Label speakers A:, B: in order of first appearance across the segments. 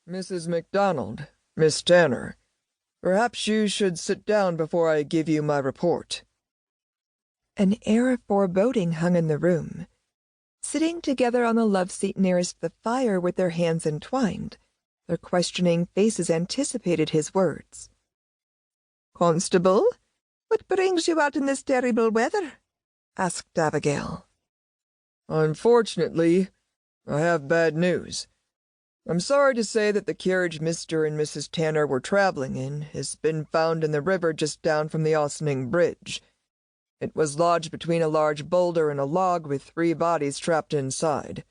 A: Mrs. MacDonald, Miss Tanner, perhaps you should sit down before I give you my report."
B: An air of foreboding hung in the room. Sitting together on the love seat nearest the fire with their hands entwined, their questioning faces anticipated his words. "Constable, what brings you out in this terrible weather?" asked Abigail.
A: "Unfortunately, I have bad news. I'm sorry to say that the carriage Mr. and Mrs. Tanner were traveling in has been found in the river just down from the Ossining Bridge. It was lodged between a large boulder and a log with 3 bodies trapped inside.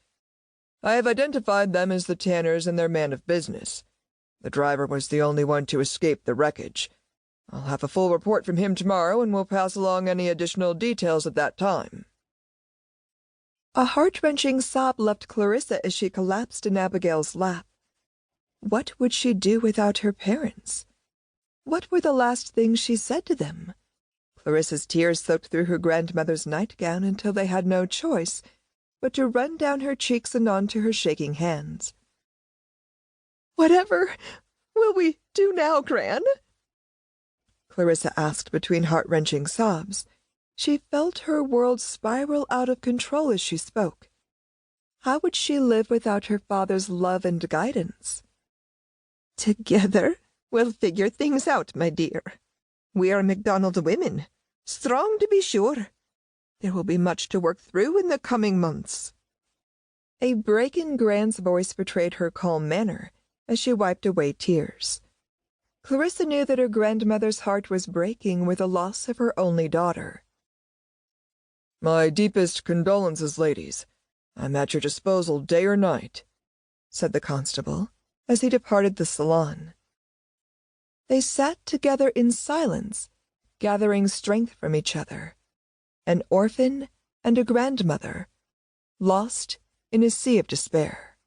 A: I have identified them as the Tanners and their man of business. The driver was the only one to escape the wreckage. I'll have a full report from him tomorrow, and will pass along any additional details at that time."
B: A heart-wrenching sob left Clarissa as she collapsed in Abigail's lap. What would she do without her parents? What were the last things she said to them? Clarissa's tears soaked through her grandmother's nightgown until they had no choice but to run down her cheeks and onto her shaking hands. "Whatever will we do now, Gran?" Clarissa asked between heart-wrenching sobs. She felt her world spiral out of control as she spoke. How would she live without her father's love and guidance? "Together we'll figure things out, my dear. We are MacDonald women, strong to be sure. There will be much to work through in the coming months." A break in Gran's voice betrayed her calm manner as she wiped away tears. Clarissa knew that her grandmother's heart was breaking with the loss of her only daughter.
A: "My deepest condolences, ladies. I'm at your disposal day or night," said the constable, as he departed the salon. They sat together in silence, gathering strength from each other, an orphan and a grandmother, lost in a sea of despair.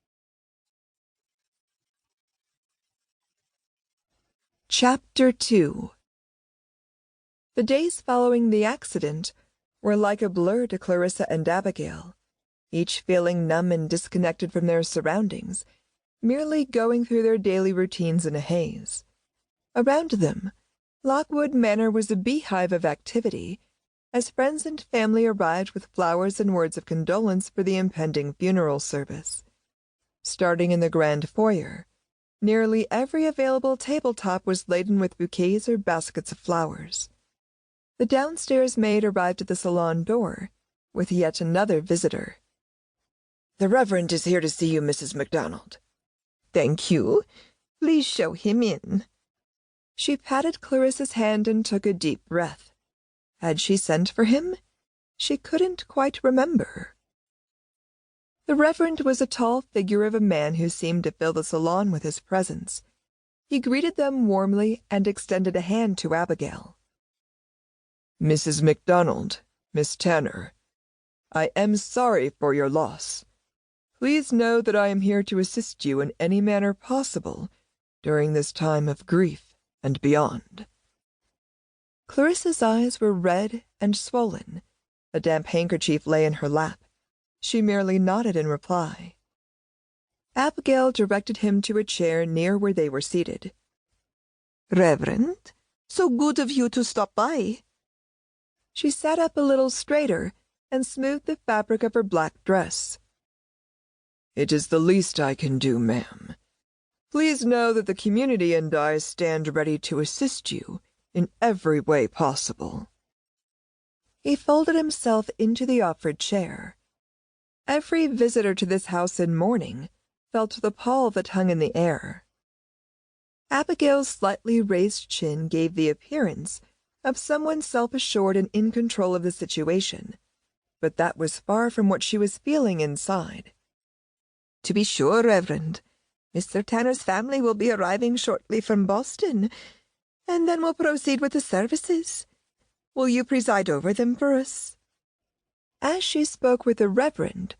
A: Chapter 2. The days following the accident were like a blur to Clarissa and Abigail, each feeling numb and disconnected from their surroundings, merely going through their daily routines in a haze. Around them, Lockwood Manor was a beehive of activity, as friends and family arrived with flowers and words of condolence for the impending funeral service. Starting in the grand foyer, nearly every available tabletop was laden with bouquets or baskets of flowers. The downstairs maid arrived at the salon door with yet another visitor. "The Reverend is here to see you, Mrs. MacDonald."
B: "Thank you. Please show him in." She patted Clarissa's hand and took a deep breath. Had she sent for him? She couldn't quite remember. The Reverend was a tall figure of a man who seemed to fill the salon with his presence. He greeted them warmly and extended a hand to Abigail.
A: "Mrs. MacDonald, Miss Tanner, I am sorry for your loss. Please know that I am here to assist you in any manner possible during this time of grief and beyond."
B: Clarissa's eyes were red and swollen. A damp handkerchief lay in her lap. She merely nodded in reply. Abigail directed him to a chair near where they were seated. "Reverend, so good of you to stop by." She sat up a little straighter and smoothed the fabric of her black dress.
A: "It is the least I can do, ma'am. Please know that the community and I stand ready to assist you in every way possible."
B: He folded himself into the offered chair. Every visitor to this house in mourning felt the pall that hung in the air. Abigail's slightly raised chin gave the appearance of someone self-assured and in control of the situation, but that was far from what she was feeling inside. "To be sure, Reverend. Mr. Tanner's family will be arriving shortly from Boston, and then we'll proceed with the services. Will you preside over them for us?" As she spoke with the Reverend,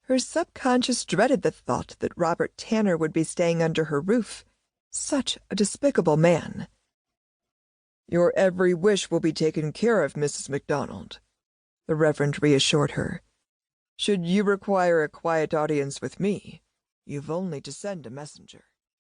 B: her subconscious dreaded the thought that Robert Tanner would be staying under her roof. Such a despicable man.
A: "Your every wish will be taken care of, Mrs. MacDonald," the Reverend reassured her. "Should you require a quiet audience with me, you've only to send a messenger."